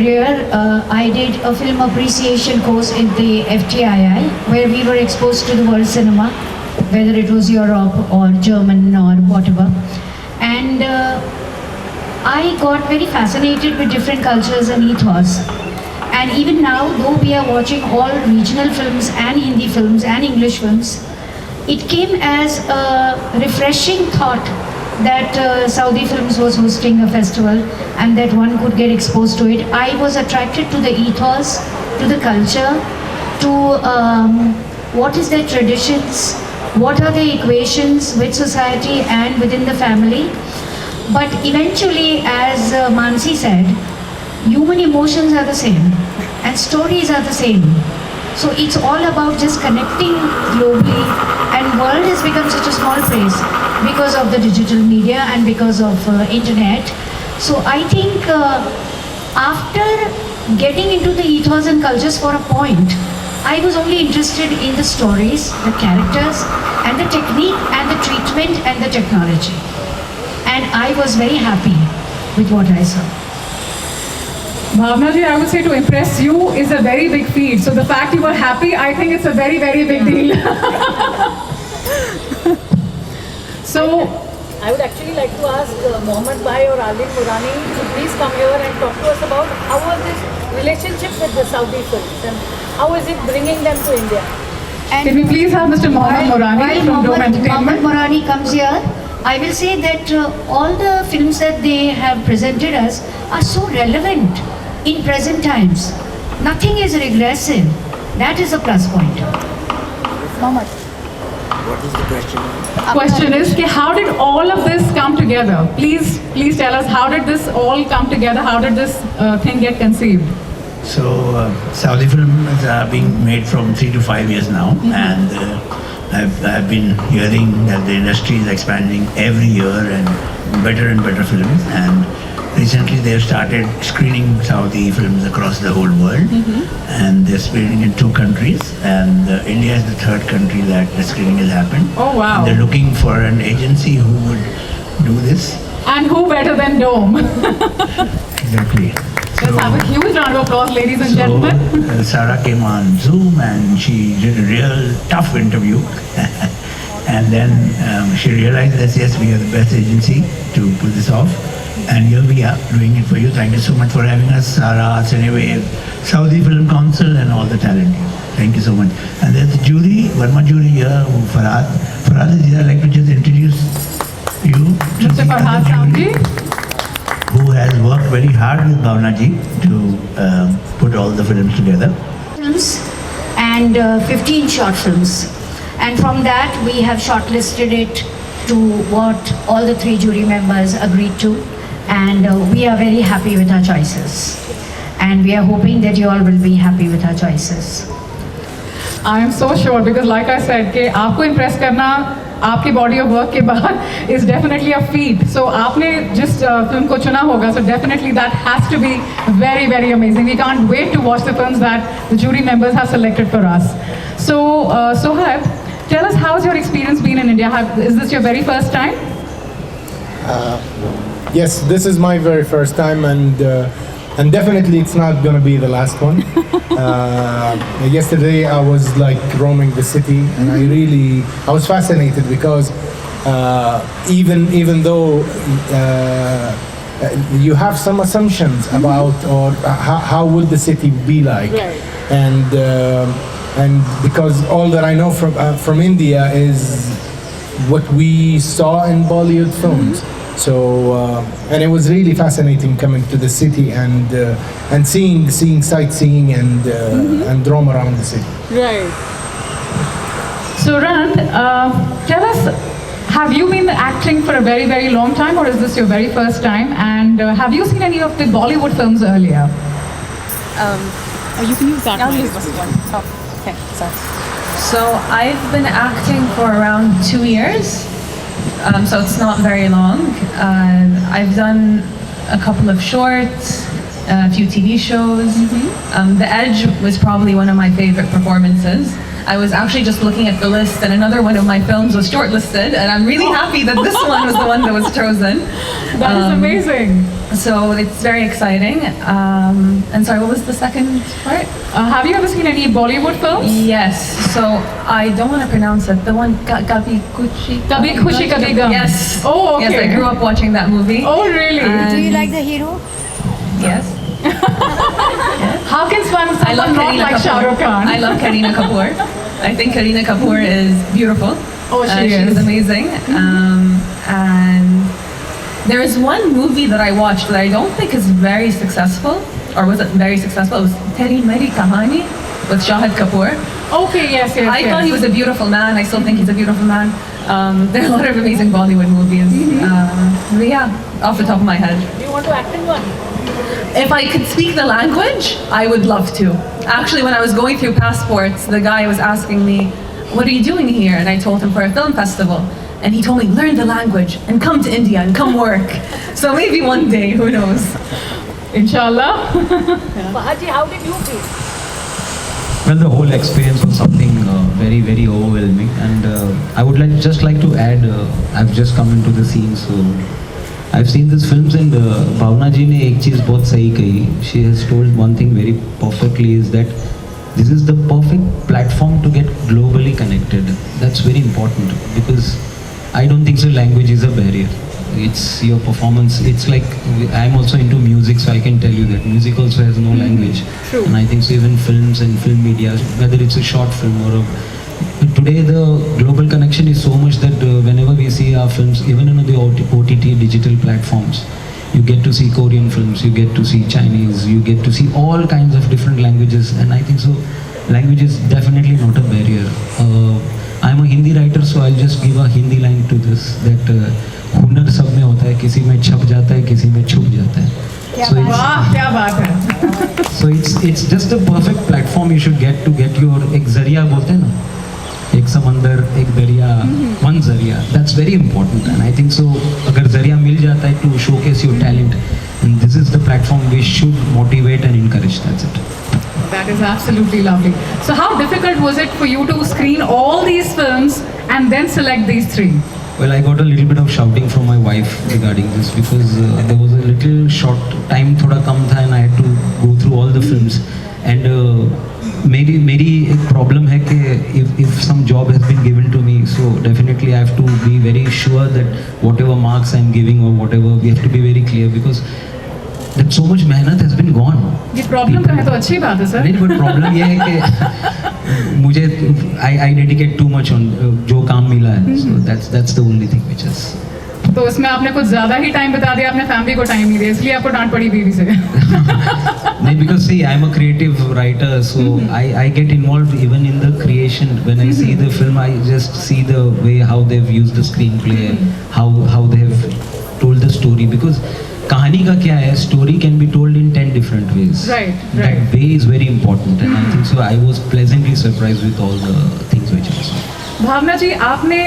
earlier, I did a film appreciation course in the FTII, where we were exposed to the world cinema, whether it was Europe or German or whatever. And I got very fascinated with different cultures and ethos. And even now, though we are watching all regional films and Hindi films and English films, it came as a refreshing thought that Saudi Films was hosting a festival and that one could get exposed to it. I was attracted to the ethos, to the culture, to what is their traditions, what are the equations with society and within the family. But eventually, as Mansi said, human emotions are the same and stories are the same. So it's all about just connecting globally, and world has become such a small place because of the digital media and because of internet. So I think after getting into the ethos and cultures for a point, I was only interested in the stories, the characters, and the technique and the treatment and the technology. And I was very happy with what I saw. Bhavna ji, I would say to impress you is a very big feat. So the fact you were happy, I think it's a very, very big deal. So I would actually like to ask Mohammed Bhai or Alin Murani to please come here and talk to us about how was this relationship with the Saudi films and how is it bringing them to India? And can we please have Mr. Mohammed Murani from Dome Mohammed Entertainment? Murani comes here, I will say that all the films that they have presented us are so relevant in present times. Nothing is regressive. That is a plus point. Mohammed. What is the question? Question is, कि how did all of this come together? Please tell us, how did this all come together? How did this thing get conceived? So, Saudi films are being made from 3 to 5 years now, and I've been hearing that the industry is expanding every year and better films. And recently they've started screening Saudi films across the whole world, and they're screening in 2 countries, and India is the 3rd country that the screening has happened. Oh wow! And they're looking for an agency who would do this. And who better than Dome? Exactly. Let's have a huge round of applause, ladies and gentlemen. Sarah came on Zoom and she did a real tough interview. And then she realized that yes, we are the best agency to pull this off. And here we are doing it for you. Thank you so much for having us, Sarah, Cinewave, Saudi Film Council, and all the talent. Thank you so much. And there's the jury, one more jury here, Farhad. Farhad, I'd like to just introduce you to Mr. the Farhad other jury, Saudi, who has worked very hard with Bhavna ji to put all the films together. Films and 15 short films. And from that, we have shortlisted it to what all the 3 jury members agreed to. And we are very happy with our choices. And we are hoping that you all will be happy with our choices. I am so sure, because like I said, कि आपको impress करना आपकी body of work के बाद is definitely a feat. So आपने जिस film को चुना होगा, so definitely that has to be very, very amazing. We can't wait to watch the films that the jury members have selected for us. So Sohaib, tell us, how's your experience been in India? Is this your very first time? Yes, this is my very first time, and definitely it's not gonna be the last one. Yesterday I was like roaming the city, and I was fascinated because even though you have some assumptions about or how will the city be like, Right. and because all that I know from India is what we saw in Bollywood films. So and it was really fascinating coming to the city and seeing sightseeing and roam around the city. Right. So Rand, tell us, have you been acting for a very, very long time, or is this your very first time? And have you seen any of the Bollywood films earlier? You can use that. I'll mic. use this one. Oh, okay, sorry. So I've been acting for around 2 years, so it's not very long. I've done a couple of shorts, a few TV shows. The Edge was probably one of my favorite performances. I was actually just looking at the list, and another one of my films was shortlisted, and I'm really happy that this one was the one that was chosen. That is amazing. So it's very exciting. And sorry, what was the second part? Have you ever seen any Bollywood films? Yes. So I don't want to pronounce it. The one Kabhi Khushi Kabhi Gum. Yes. Oh, okay. Yes, I grew up watching that movie. Oh, really? Do you like the hero? Yes. How can someone I love not Kareena like Kapoor. Shah Rukh Khan? I love Kareena Kapoor. I think Kareena Kapoor is beautiful. Oh, she She's is. amazing. And there is one movie that I watched that I don't think is very successful, or was it very successful? It was Teri Meri Kahani with Shahid Kapoor. Okay, yes. I thought he was a beautiful man. I still think he's a beautiful man. There are a lot of amazing Bollywood movies. But yeah, off the top of my head. Do you want to act in one? If I could speak the language, I would love to. Actually, when I was going through passports, the guy was asking me, "What are you doing here?" And I told him for a film festival. And he told me, "Learn the language and come to India and come work." So maybe one day, who knows? Inshallah. Fahaji, how did you feel? Well, the whole experience was something very, very overwhelming, and I would just like to add. I've just come into the scene, so I've seen these films, and Bhavna ji ने एक चीज़ बहुत सही कही. She has told one thing very perfectly, is that this is the perfect platform to get globally connected. That's very important, because I don't think so language is a barrier. It's your performance. It's like, I'm also into music, so I can tell you that music also has no language. True. And I think so even films and film media, whether it's a short film or a, today the global connection is so much that whenever we see our films, even on the OTT digital platforms, you get to see Korean films, you get to see Chinese, you get to see all kinds of different languages, and I think so language is definitely not a barrier. I'm a Hindi writer, so I'll just give a Hindi line to this, that हुनर सब में होता है, किसी में छप जाता है, किसी में छुप जाता है. So it's, वाह, क्या बात है. so it's just a perfect platform you should get to get your एक जरिया बोलते हैं ना, एक समंदर, एक दरिया, one जरिया. That's very important, and I think so अगर जरिया मिल जाता है to showcase your talent, and this is the platform we should motivate and encourage. That's it. That is absolutely lovely. So how difficult was it for you to screen all these films and then select these three? Well, I got a little bit of shouting from my wife regarding this, because there was a little short time थोड़ा कम था, and I had to go through all the films. And मेरी एक problem है कि if some job has been given to me, so definitely I have to be very sure that whatever marks I'm giving or whatever, we have to be very clear, because that so much मेहनत has been gone. ये problem का है तो अच्छी बात है sir. नहीं, but problem ये है कि मुझे I dedicate too much on जो काम मिला है. So that's the only thing which is. तो इसमें आपने कुछ ज़्यादा ही टाइम बता दिया, अपने फैमिली को टाइम नहीं दिया, इसलिए आपको डांट पड़ी बीवी से. नहीं, because see, I'm a creative writer, so I get involved even in the creation. When I see the film, I just see the way how they've used the screenplay, how they have told the story. Because कहानी का क्या है? Story can be told in 10 different ways. Right. That way is very important, and I think so. I was pleasantly surprised with all the things which I saw. भावना जी, आपने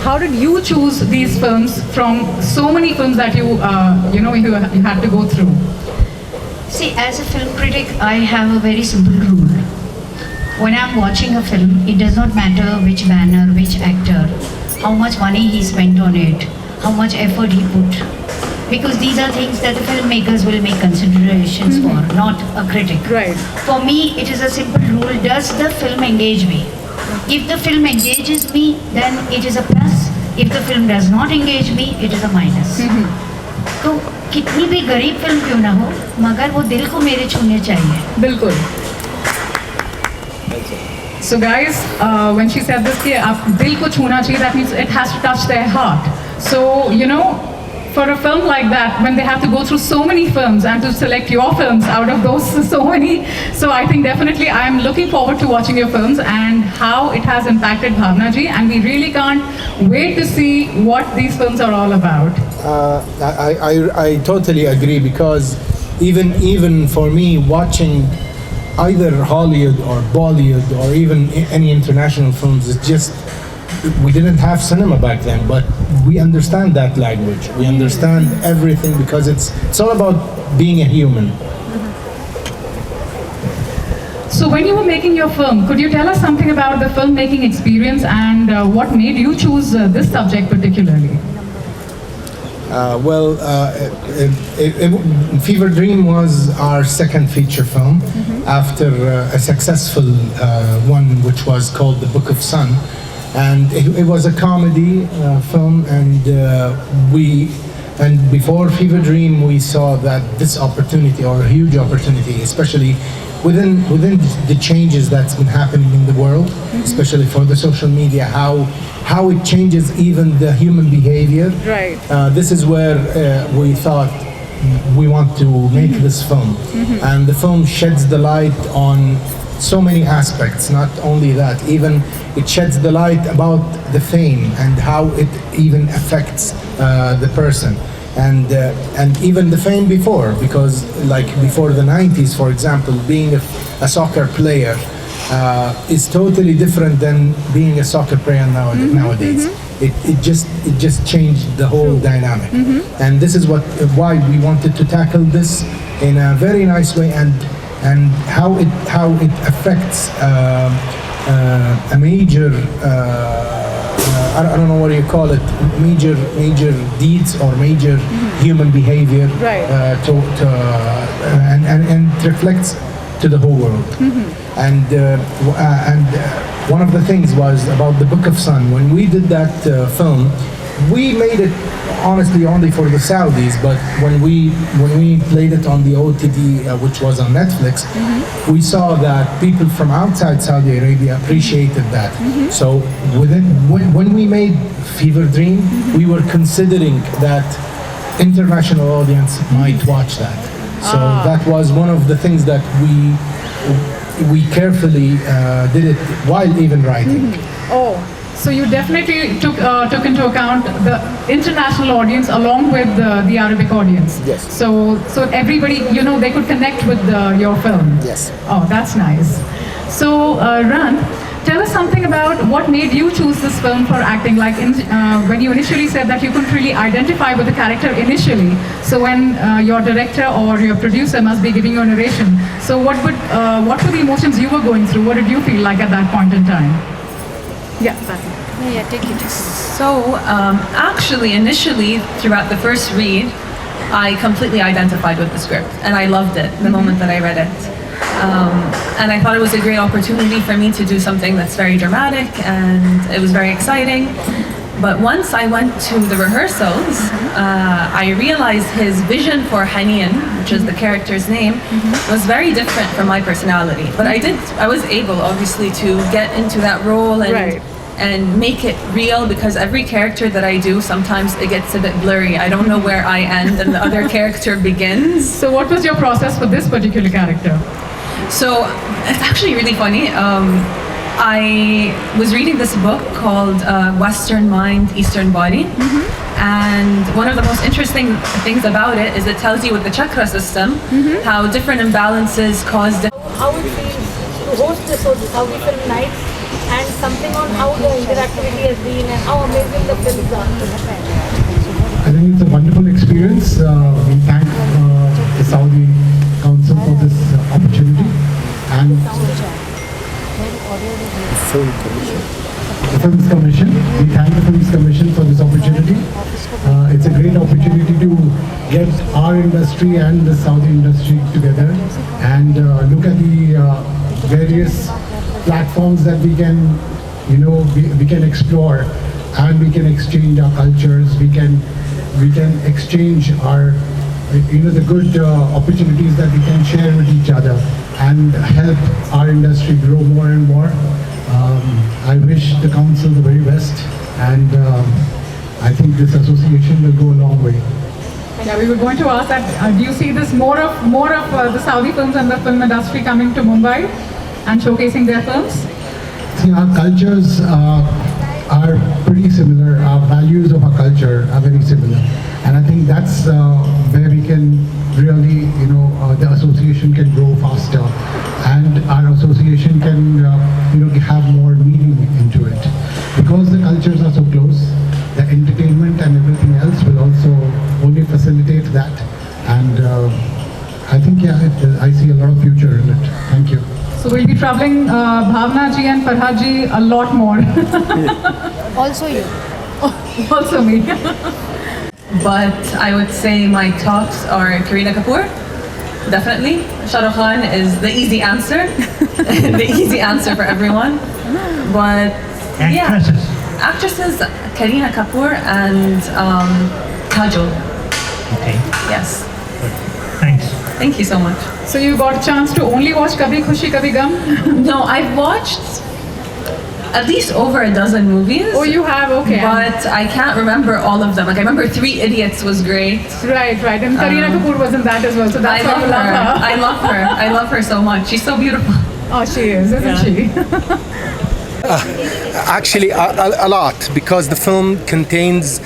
how did you choose these films from so many films that you had to go through? See, as a film critic, I have a very simple rule. When I'm watching a film, it does not matter which banner, which actor, how much money he spent on it, how much effort he put. Because these are things that the filmmakers will make considerations for, not a critic. Right. For me, it is a simple rule. Does the film engage me? If the film engages me, then it is a plus. If the film does not engage me, it is a minus. तो कितनी भी गरीब film क्यों ना हो, मगर वो दिल को मेरे छूने चाहिए. बिल्कुल. So guys, when she said this कि आप दिल को छूना चाहिए, that means it has to touch their heart. So for a film like that, when they have to go through so many films and to select your films out of those so many, so I think definitely I am looking forward to watching your films and how it has impacted Bhavna ji, and we really can't wait to see what these films are all about. I totally agree, because even for me, watching either Hollywood or Bollywood or even any international films, it's just, we didn't have cinema back then, but we understand that language. We understand everything, because it's all about being a human. So when you were making your film, could you tell us something about the filmmaking experience and what made you choose this subject particularly? Fever Dream was our second feature film after a successful one which was called The Book of Sun. And it was a comedy film, and before Fever Dream we saw that this opportunity, or a huge opportunity, especially within the changes that's been happening in the world, especially for the social media, how it changes even the human behavior. Right. This is where we thought we want to make this film, and the film sheds the light on so many aspects. Not only that, even it sheds the light about the fame and how it even affects the person. And even the fame before, because like before the 90s, for example, being a soccer player is totally different than being a soccer player nowadays. It just changed the whole dynamic. And this is why we wanted to tackle this in a very nice way, and how it affects a major I don't know what do you call it, major deeds or major human behavior, Right. And it reflects to the whole world. And one of the things was about the Book of Sun. When we did that film, we made it honestly only for the Saudis, but when we played it on the OTT, which was on Netflix, we saw that people from outside Saudi Arabia appreciated that. So when we made Fever Dream, we were considering that international audience might watch that. So that was one of the things that we carefully did it while even writing. Oh, so you definitely took into account the international audience along with the Arabic audience. Yes. So everybody, they could connect with your film. Yes. Oh, that's nice. So Ran, tell us something about what made you choose this film for acting. Like when you initially said that you couldn't really identify with the character initially. So when your director or your producer must be giving you a narration. So what were the emotions you were going through? What did you feel like at that point in time? Yeah, Yeah, take it. So, actually, initially, throughout the first read, I completely identified with the script, and I loved it the moment that I read it. And I thought it was a great opportunity for me to do something that's very dramatic, and it was very exciting. But once I went to the rehearsals, I realized his vision for Hanian, which is the character's name, was very different from my personality. But I was able, obviously, to get into that role and make it real, because every character that I do, sometimes it gets a bit blurry. I don't know where I end and the other character begins. So what was your process for this particular character? So it's actually really funny. I was reading this book called Western Mind, Eastern Body. And one of the most interesting things about it is it tells you with the chakra system how different imbalances cause How it feels to host this Saudi Film Nights, and something on how the interactivity has been and how amazing the films are. I think it's a wonderful experience. We thank the Saudi Council for this opportunity, and the Films Commission. We thank the Films Commission for this opportunity. It's a great opportunity to get our industry and the Saudi industry together and look at the various platforms that we can, we can explore, and we can exchange our cultures. We can exchange our, the good opportunities that we can share with each other and help our industry grow more and more. I wish the council the very best, and I think this association will go a long way. Yeah, we were going to ask that. Do you see this more of the Saudi films and the film industry coming to Mumbai and showcasing their films? See, our cultures are pretty similar. Our values of our culture are very similar, and I think that's where we can really, the association can grow faster, and our association can, have more meaning into it, because the cultures are so close. The entertainment and everything else will also only facilitate that, and I think I see a lot of future in it. Thank you. So we'll be troubling Bhavna ji and Farhad ji a lot more. Also you. Also me. But I would say my tops are Kareena Kapoor, definitely. Shah Rukh Khan is the easy answer, the easy answer for everyone. But Actresses. actresses Kareena Kapoor and Kajol. Okay, Yes, thanks. thank you so much. So you got a chance to only watch Kabhi Khushi Kabhi Gum? No, I've watched at least over a dozen movies. Oh, you have? Okay. But I can't remember all of them. Like I remember Three Idiots was great. Right. And Kareena Kapoor was in that as well. So I that's why love you love her. her. I love her. I love her so much. She's so beautiful. Oh, she is, isn't she? Actually, a lot, because the film contains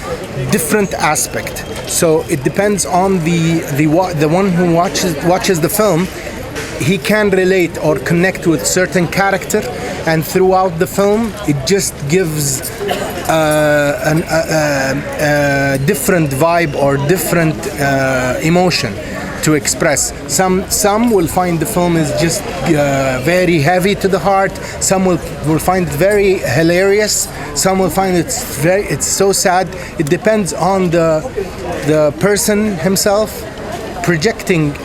different aspect. So it depends on the one who watches the film. He can relate or connect with certain character, and throughout the film, it just gives a different vibe or different emotion to express. Some will find the film is just very heavy to the heart. Some will find it very hilarious. Some will find it's so sad. It depends on the person himself projecting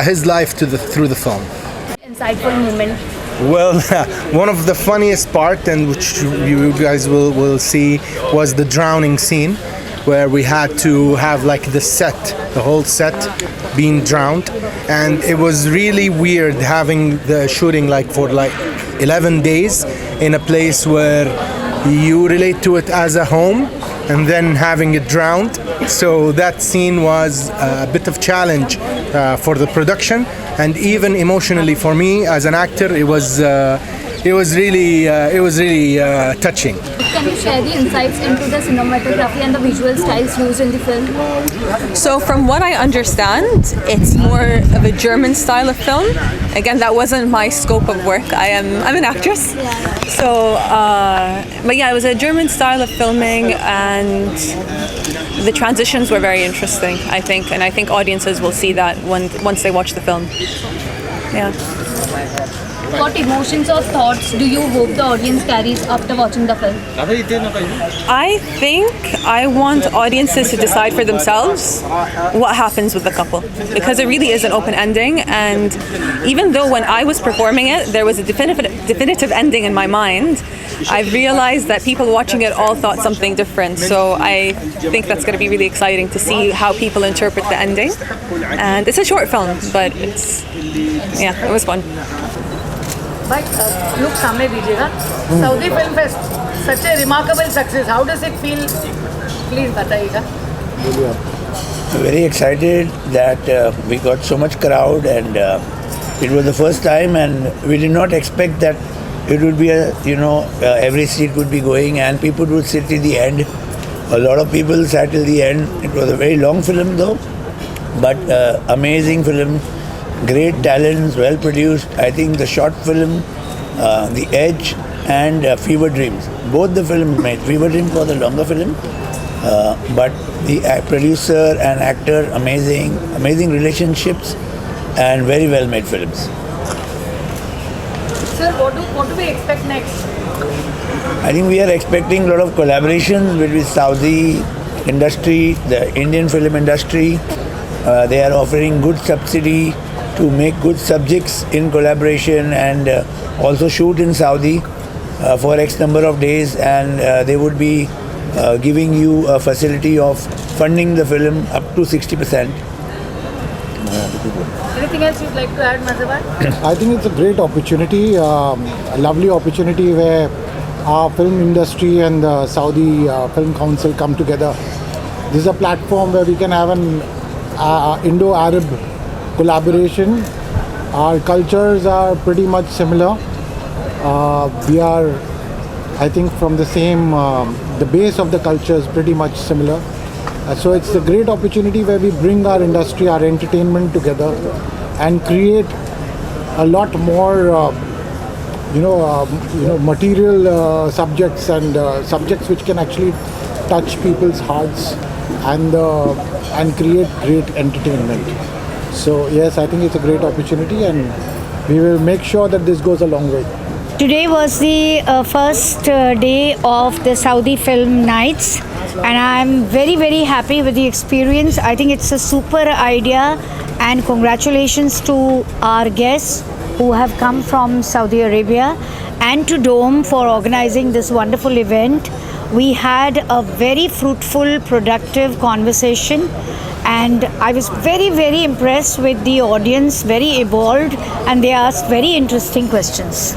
his life through the film. Insightful moment. Well, one of the funniest part, and which you guys will see, was the drowning scene, where we had to have like the whole set being drowned, and it was really weird having the shooting like for 11 days in a place where you relate to it as a home, and then having it drowned. So that scene was a bit of challenge for the production, and even emotionally for me as an actor, it was really touching. Can you share the insights into the cinematography and the visual styles used in the film? So from what I understand, it's more of a German style of film. Again, that wasn't my scope of work. I'm an actress. So, but yeah, it was a German style of filming, and the transitions were very interesting, I think. And I think audiences will see that once they watch the film. Yeah. What emotions or thoughts do you hope the audience carries after watching the film? I think I want audiences to decide for themselves what happens with the couple, because it really is an open ending, and even though when I was performing it there was a definitive ending in my mind, I've realized that people watching it all thought something different. So I think that's going to be really exciting to see how people interpret the ending. And it's a short film, but it was fun. But look, सामने दीजिएगा. Saudi Film Fest, such a remarkable success. How does it feel? Please बताइएगा. Very excited that we got so much crowd, and it was the first time, and we did not expect that it would be every seat would be going and people would sit till the end. A lot of people sat till the end. It was a very long film though, but amazing film. Great talents, well produced. I think the short film, The Edge and Fever Dreams, both the films made. Fever Dreams was a longer film, but the producer and actor, amazing relationships, and very well made films. Sir, what do we expect next? I think we are expecting a lot of collaborations with Saudi industry, the Indian film industry. They are offering good subsidy to make good subjects in collaboration, and also shoot in Saudi for X number of days, and they would be giving you a facility of funding the film up to 60%. Anything else you'd like to add, Mazaban? I think it's a great opportunity, a lovely opportunity where our film industry and the Saudi Film Council come together. This is a platform where we can have an Indo-Arab collaboration. Our cultures are pretty much similar. We are, I think, from the same, the base of the culture is pretty much similar. So it's a great opportunity where we bring our industry, our entertainment together and create a lot more, material subjects and subjects which can actually touch people's hearts and create great entertainment. So yes, I think it's a great opportunity, and we will make sure that this goes a long way. Today was the first day of the Saudi Film Nights, and I'm very, very happy with the experience. I think it's a super idea, and congratulations to our guests who have come from Saudi Arabia and to Dome for organizing this wonderful event. We had a very fruitful, productive conversation, and I was very, very impressed with the audience, very evolved, and they asked very interesting questions.